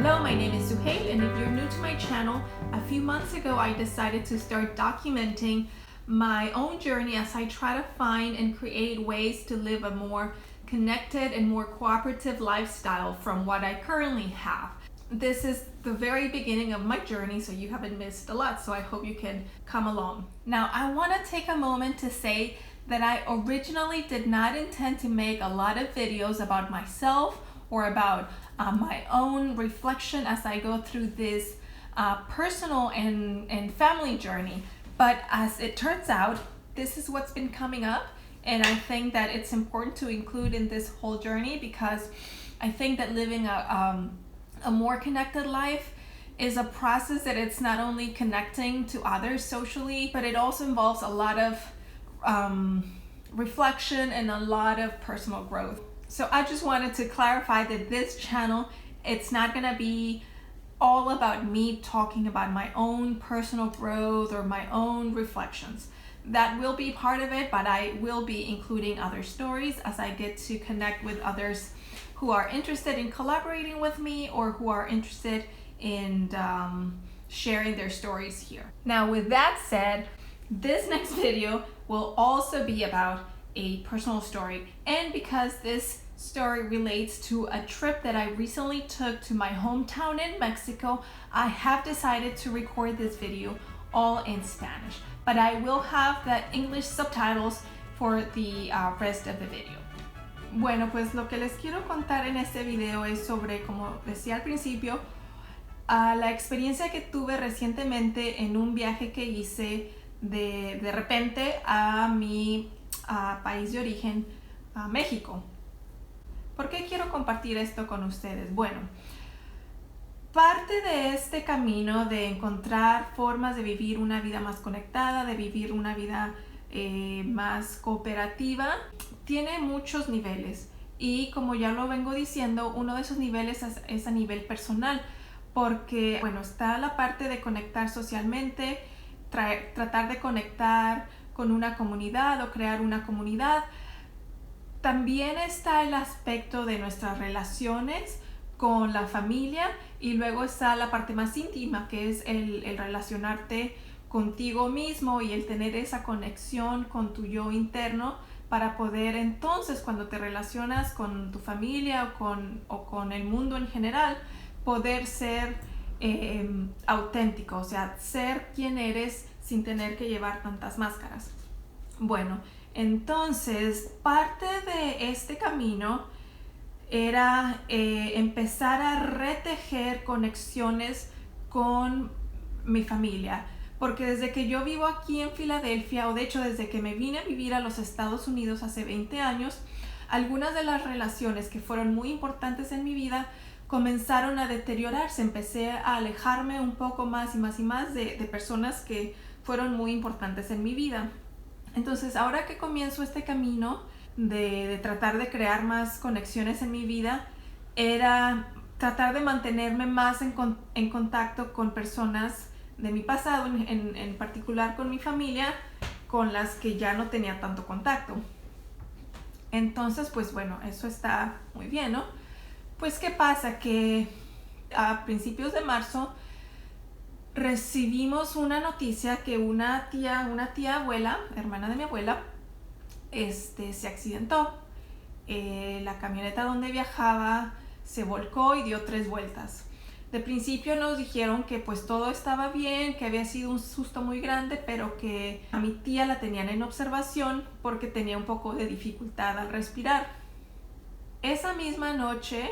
Hello, my name is Suhail, and if you're new to my channel, a few months ago I decided to start documenting my own journey as I try to find and create ways to live a more connected and more cooperative lifestyle from what I currently have. This is the very beginning of my journey, so you haven't missed a lot, so I hope you can come along. Now, I want to take a moment to say that I originally did not intend to make a lot of videos about myself or about my own reflection as I go through this personal and family journey. But as it turns out, this is what's been coming up, and I think that it's important to include in this whole journey because I think that living a more connected life is a process that it's not only connecting to others socially, but it also involves a lot of reflection and a lot of personal growth. So I just wanted to clarify that this channel, it's not gonna be all about me talking about my own personal growth or my own reflections. That will be part of it, but I will be including other stories as I get to connect with others who are interested in collaborating with me or who are interested in sharing their stories here. Now, with that said, this next video will also be about a personal story, and because this story relates to a trip that I recently took to my hometown in Mexico, I have decided to record this video all in Spanish, but I will have the English subtitles for the rest of the video. Bueno, pues lo que les quiero contar en este video es sobre, como decía al principio, la experiencia que tuve recientemente en un viaje que hice de repente a mi país de origen, a México. ¿Por qué quiero compartir esto con ustedes? Bueno, parte de este camino de encontrar formas de vivir una vida más conectada, de vivir una vida más cooperativa, tiene muchos niveles. Y como ya lo vengo diciendo, uno de esos niveles es a nivel personal, porque, bueno, está la parte de conectar socialmente, tratar de conectar con una comunidad o crear una comunidad. También está el aspecto de nuestras relaciones con la familia, y luego está la parte más íntima, que es el relacionarte contigo mismo y el tener esa conexión con tu yo interno para poder entonces, cuando te relacionas con tu familia o con el mundo en general, poder ser auténtico, o sea, ser quien eres sin tener que llevar tantas máscaras. Bueno, entonces parte de este camino era empezar a retejer conexiones con mi familia, porque desde que yo vivo aquí en Filadelfia, o de hecho desde que me vine a vivir a los Estados Unidos hace 20 años, algunas de las relaciones que fueron muy importantes en mi vida comenzaron a deteriorarse. Empecé a alejarme un poco más y más y más de personas que fueron muy importantes en mi vida. Entonces, ahora que comienzo este camino de tratar de crear más conexiones en mi vida, era tratar de mantenerme más en contacto con personas de mi pasado, en particular con mi familia, con las que ya no tenía tanto contacto. Entonces, pues bueno, eso está muy bien, ¿no? Pues, ¿qué pasa? Que a principios de marzo recibimos una noticia que una tía abuela, hermana de mi abuela, se accidentó. La camioneta donde viajaba se volcó y dio 3 vueltas. De principio nos dijeron que pues todo estaba bien, que había sido un susto muy grande, pero que a mi tía la tenían en observación porque tenía un poco de dificultad al respirar. Esa misma noche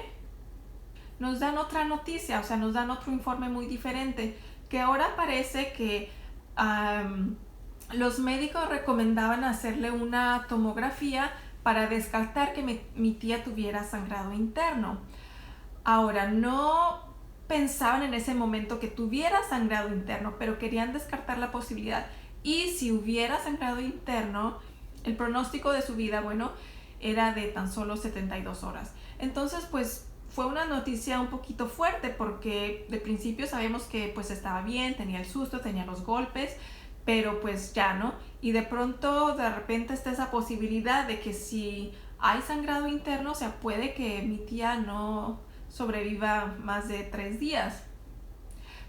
nos dan otra noticia, o sea, nos dan otro informe muy diferente, que ahora parece que los médicos recomendaban hacerle una tomografía para descartar que mi tía tuviera sangrado interno. Ahora, no pensaban en ese momento que tuviera sangrado interno, pero querían descartar la posibilidad. Y si hubiera sangrado interno, el pronóstico de su vida, bueno, era de tan solo 72 horas. Entonces, pues fue una noticia un poquito fuerte porque de principio sabemos que pues estaba bien, tenía el susto, tenía los golpes, pero pues ya no. Y de pronto, de repente está esa posibilidad de que si hay sangrado interno, o sea, puede que mi tía no sobreviva más de 3 días.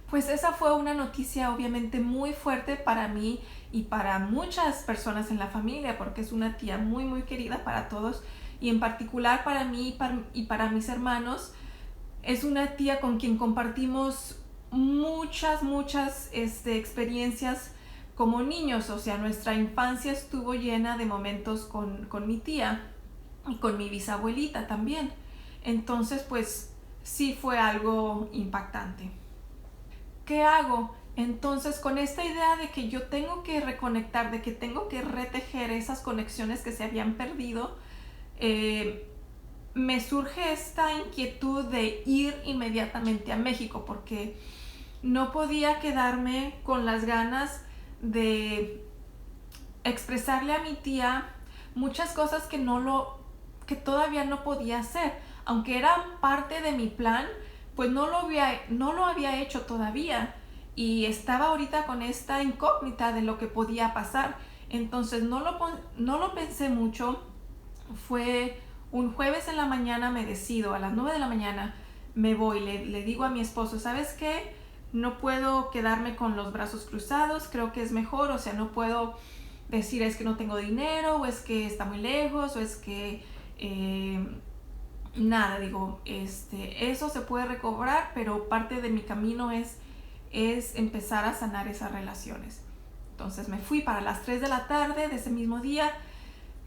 Pues esa fue una noticia obviamente muy fuerte para mí y para muchas personas en la familia, porque es una tía muy muy querida para todos, y en particular para mí y para mis hermanos. Es una tía con quien compartimos muchas experiencias como niños. O sea, nuestra infancia estuvo llena de momentos con mi tía y con mi bisabuelita también. Entonces pues sí fue algo impactante. ¿Qué hago? Entonces, con esta idea de que yo tengo que reconectar, de que tengo que retejer esas conexiones que se habían perdido, me surge esta inquietud de ir inmediatamente a México, porque no podía quedarme con las ganas de expresarle a mi tía muchas cosas que todavía no podía hacer, aunque eran parte de mi plan. Pues no lo había hecho todavía, y estaba ahorita con esta incógnita de lo que podía pasar. Entonces no lo pensé mucho. Fue un jueves en la mañana, me decido, a las 9 de la mañana me voy, le digo a mi esposo, ¿sabes qué? No puedo quedarme con los brazos cruzados, creo que es mejor. O sea, no puedo decir es que no tengo dinero, o es que está muy lejos, o es que nada. Digo, eso se puede recobrar, pero parte de mi camino es empezar a sanar esas relaciones. Entonces me fui para las 3 de la tarde de ese mismo día.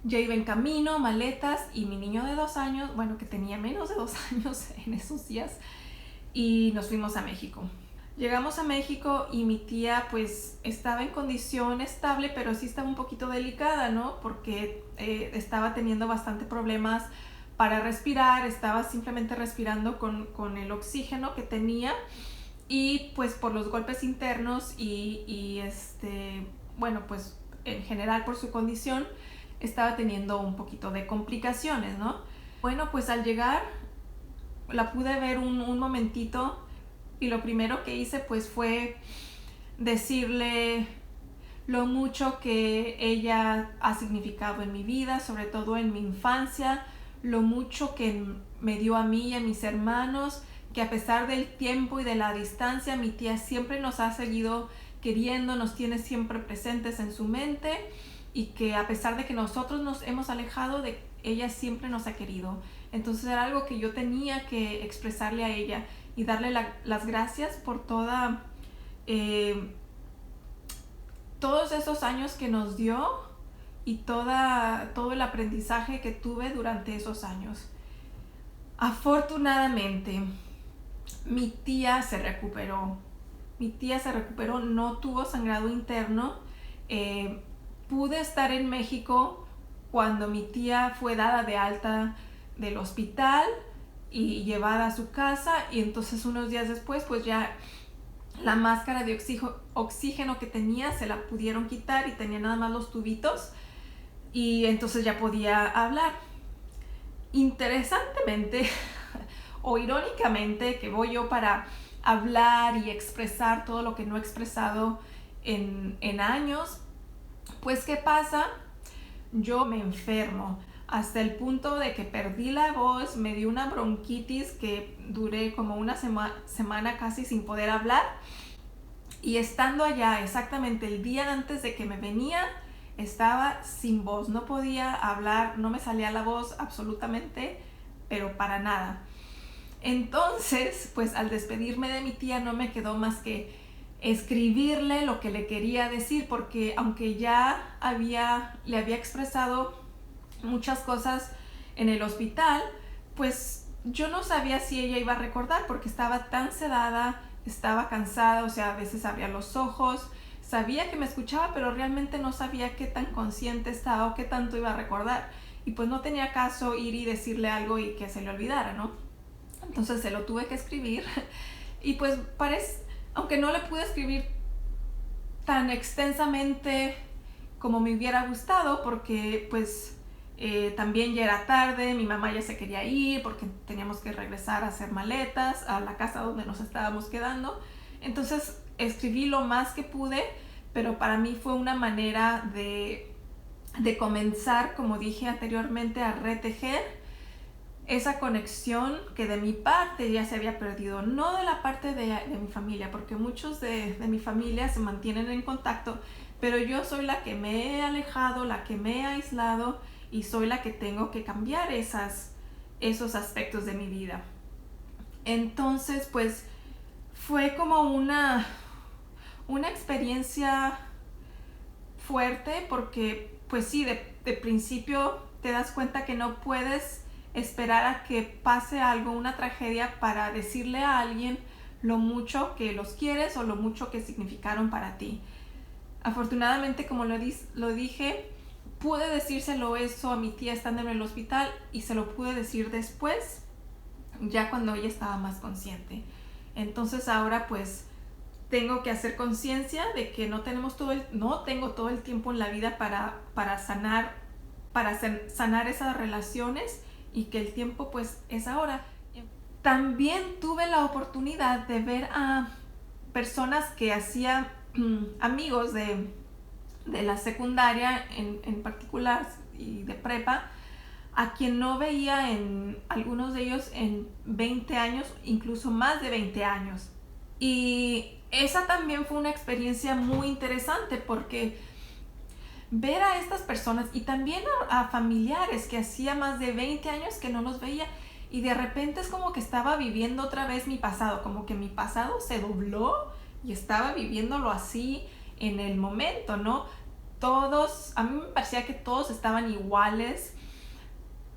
Ya iba en camino, maletas y mi niño de 2 años, bueno, que tenía menos de 2 años en esos días, y nos fuimos a México. Llegamos a México y mi tía pues estaba en condición estable, pero sí estaba un poquito delicada, ¿no? Porque estaba teniendo bastante problemas para respirar, estaba simplemente respirando con el oxígeno que tenía, y pues por los golpes internos y bueno, pues en general por su condición estaba teniendo un poquito de complicaciones, ¿no? Bueno, pues al llegar la pude ver un momentito, y lo primero que hice pues fue decirle lo mucho que ella ha significado en mi vida, sobre todo en mi infancia, lo mucho que me dio a mí y a mis hermanos, que a pesar del tiempo y de la distancia, mi tía siempre nos ha seguido queriendo, nos tiene siempre presentes en su mente, y que a pesar de que nosotros nos hemos alejado, de ella siempre nos ha querido. Entonces era algo que yo tenía que expresarle a ella y darle las gracias por todos esos años que nos dio, y todo el aprendizaje que tuve durante esos años. Afortunadamente, mi tía se recuperó. No tuvo sangrado interno. Pude estar en México cuando mi tía fue dada de alta del hospital y llevada a su casa, y entonces unos días después pues ya la máscara de oxígeno que tenía se la pudieron quitar y tenía nada más los tubitos, y entonces ya podía hablar. Interesantemente o irónicamente, que voy yo para hablar y expresar todo lo que no he expresado en años, pues ¿qué pasa? Yo me enfermo hasta el punto de que perdí la voz, me dio una bronquitis que duré como una semana casi sin poder hablar. Y estando allá exactamente el día antes de que me venía, estaba sin voz, no podía hablar, no me salía la voz absolutamente, pero para nada. Entonces, pues al despedirme de mi tía no me quedó más que escribirle lo que le quería decir, porque aunque ya le había expresado muchas cosas en el hospital, pues yo no sabía si ella iba a recordar, porque estaba tan sedada, estaba cansada. O sea, a veces abría los ojos, sabía que me escuchaba, pero realmente no sabía qué tan consciente estaba o qué tanto iba a recordar, y pues no tenía caso ir y decirle algo y que se le olvidara, ¿no? Entonces se lo tuve que escribir y pues aunque no le pude escribir tan extensamente como me hubiera gustado, porque pues también ya era tarde, mi mamá ya se quería ir porque teníamos que regresar a hacer maletas a la casa donde nos estábamos quedando. Entonces escribí lo más que pude, pero para mí fue una manera de comenzar, como dije anteriormente, a retejer esa conexión que de mi parte ya se había perdido, no de la parte de mi familia, porque muchos de mi familia se mantienen en contacto, pero yo soy la que me he alejado, la que me he aislado y soy la que tengo que cambiar esos aspectos de mi vida. Entonces, pues fue como una experiencia fuerte porque, pues sí, de principio te das cuenta que no puedes esperar a que pase algo, una tragedia, para decirle a alguien lo mucho que los quieres o lo mucho que significaron para ti. Afortunadamente, como lo dije, pude decírselo eso a mi tía estando en el hospital y se lo pude decir después, ya cuando ella estaba más consciente. Entonces ahora pues tengo que hacer conciencia de que no tengo todo el tiempo en la vida para sanar esas relaciones, y que el tiempo pues es ahora. También tuve la oportunidad de ver a personas que hacía amigos de la secundaria en particular y de prepa, a quien no veía en algunos de ellos en 20 años, incluso más de 20 años. Y esa también fue una experiencia muy interesante, porque ver a estas personas y también a familiares que hacía más de 20 años que no los veía, y de repente es como que estaba viviendo otra vez mi pasado, como que mi pasado se dobló y estaba viviéndolo así en el momento, ¿no? A mí me parecía que todos estaban iguales,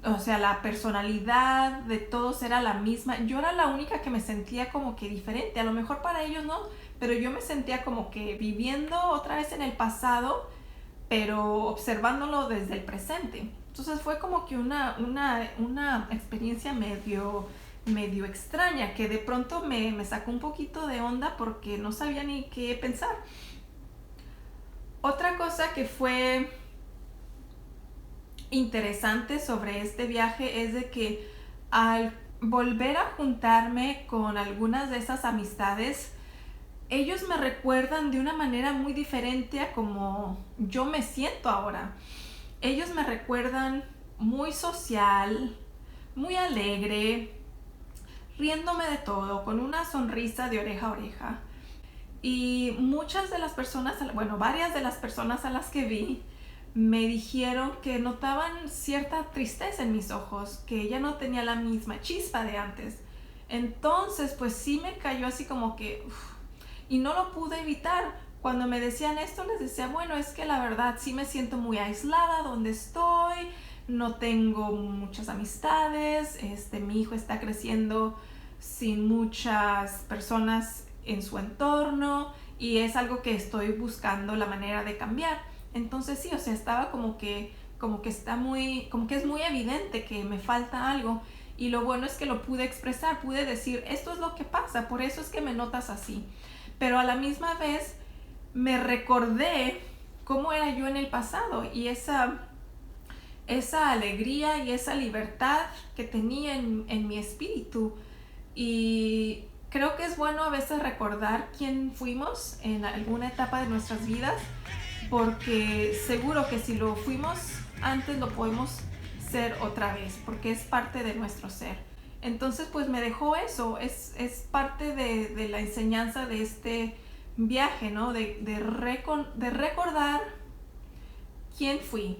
o sea, la personalidad de todos era la misma. Yo era la única que me sentía como que diferente, a lo mejor para ellos no, pero yo me sentía como que viviendo otra vez en el pasado, pero observándolo desde el presente. Entonces fue como que una experiencia medio extraña, que de pronto me sacó un poquito de onda porque no sabía ni qué pensar. Otra cosa que fue interesante sobre este viaje es de que al volver a juntarme con algunas de esas amistades, ellos me recuerdan de una manera muy diferente a como yo me siento ahora. Ellos me recuerdan muy social, muy alegre, riéndome de todo, con una sonrisa de oreja a oreja. Y varias de las personas a las que vi me dijeron que notaban cierta tristeza en mis ojos, que ya no tenía la misma chispa de antes. Entonces, pues sí me cayó así como que... y no lo pude evitar. Cuando me decían esto, les decía, bueno, es que la verdad sí me siento muy aislada donde estoy, no tengo muchas amistades, mi hijo está creciendo sin muchas personas en su entorno, y es algo que estoy buscando la manera de cambiar. Entonces sí, o sea, estaba como que es muy evidente que me falta algo, y lo bueno es que lo pude expresar, pude decir, esto es lo que pasa, por eso es que me notas así. Pero a la misma vez me recordé cómo era yo en el pasado, y esa alegría y esa libertad que tenía en mi espíritu. Y creo que es bueno a veces recordar quién fuimos en alguna etapa de nuestras vidas, porque seguro que si lo fuimos antes lo podemos ser otra vez, porque es parte de nuestro ser. Entonces pues me dejó eso, es parte de la enseñanza de este viaje, ¿no? De recordar quién fui,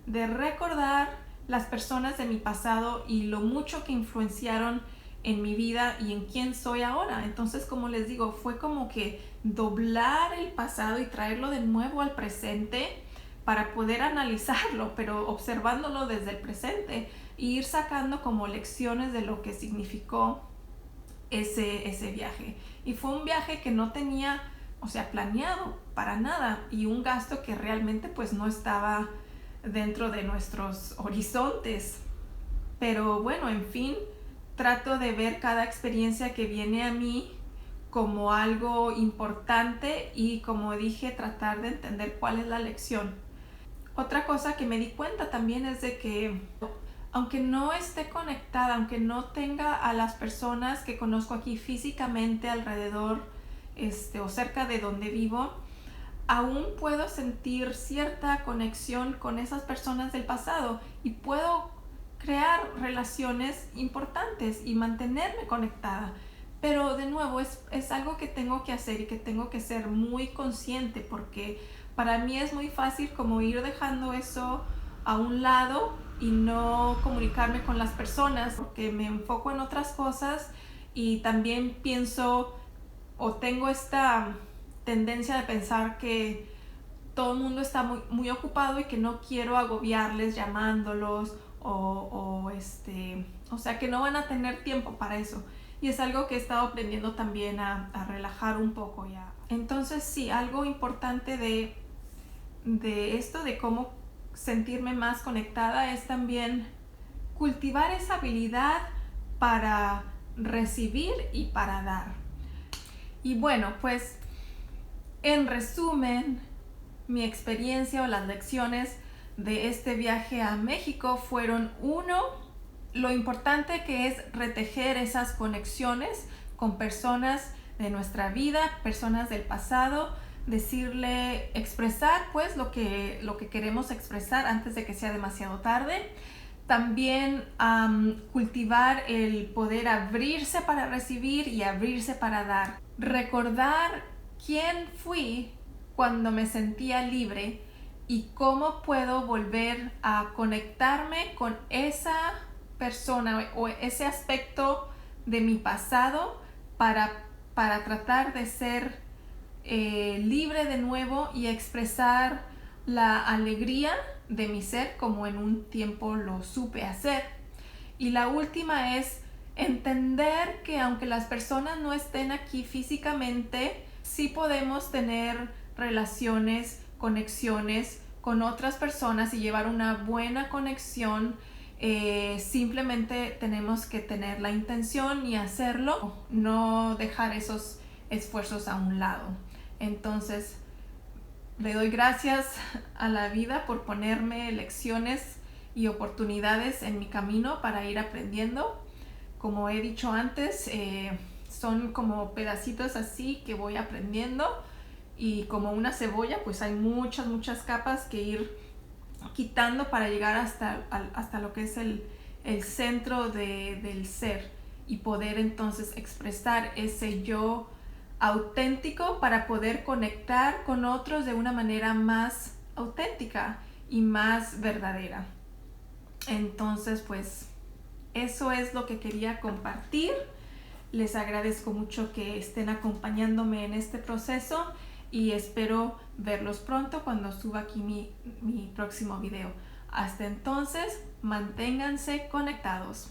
de recordar las personas de mi pasado y lo mucho que influenciaron en mi vida y en quién soy ahora. Entonces, como les digo, fue como que doblar el pasado y traerlo de nuevo al presente para poder analizarlo, pero observándolo desde el presente, e ir sacando como lecciones de lo que significó ese viaje. Y fue un viaje que no tenía, o sea, planeado para nada, y un gasto que realmente pues no estaba dentro de nuestros horizontes. Pero bueno, en fin, trato de ver cada experiencia que viene a mí como algo importante, y como dije, tratar de entender cuál es la lección. Otra cosa que me di cuenta también es de que aunque no esté conectada, aunque no tenga a las personas que conozco aquí físicamente alrededor o cerca de donde vivo, aún puedo sentir cierta conexión con esas personas del pasado, y puedo crear relaciones importantes y mantenerme conectada. Pero de nuevo es algo que tengo que hacer y que tengo que ser muy consciente, porque para mí es muy fácil como ir dejando eso a un lado y no comunicarme con las personas porque me enfoco en otras cosas y también pienso o tengo esta tendencia de pensar que todo el mundo está muy ocupado y que no quiero agobiarles llamándolos o sea que no van a tener tiempo para eso. Y es algo que he estado aprendiendo también a relajar un poco ya. Entonces sí, algo importante de esto, de cómo sentirme más conectada, es también cultivar esa habilidad para recibir y para dar. Y bueno, pues en resumen, mi experiencia o las lecciones de este viaje a México fueron: uno, lo importante que es retejer esas conexiones con personas de nuestra vida, personas del pasado, expresar pues lo que queremos expresar antes de que sea demasiado tarde. También cultivar el poder abrirse para recibir y abrirse para dar. Recordar quién fui cuando me sentía libre y cómo puedo volver a conectarme con esa persona o ese aspecto de mi pasado para tratar de ser libre de nuevo y expresar la alegría de mi ser como en un tiempo lo supe hacer. Y la última es entender que aunque las personas no estén aquí físicamente, sí podemos tener relaciones, conexiones con otras personas y llevar una buena conexión. Simplemente tenemos que tener la intención y hacerlo, no dejar esos esfuerzos a un lado. Entonces, le doy gracias a la vida por ponerme lecciones y oportunidades en mi camino para ir aprendiendo. Como he dicho antes, son como pedacitos así que voy aprendiendo, y como una cebolla pues hay muchas capas que ir quitando para llegar hasta lo que es el centro del ser, y poder entonces expresar ese yo auténtico para poder conectar con otros de una manera más auténtica y más verdadera. Entonces pues eso es lo que quería compartir. Les agradezco mucho que estén acompañándome en este proceso y espero verlos pronto cuando suba aquí mi próximo video. Hasta entonces, manténganse conectados.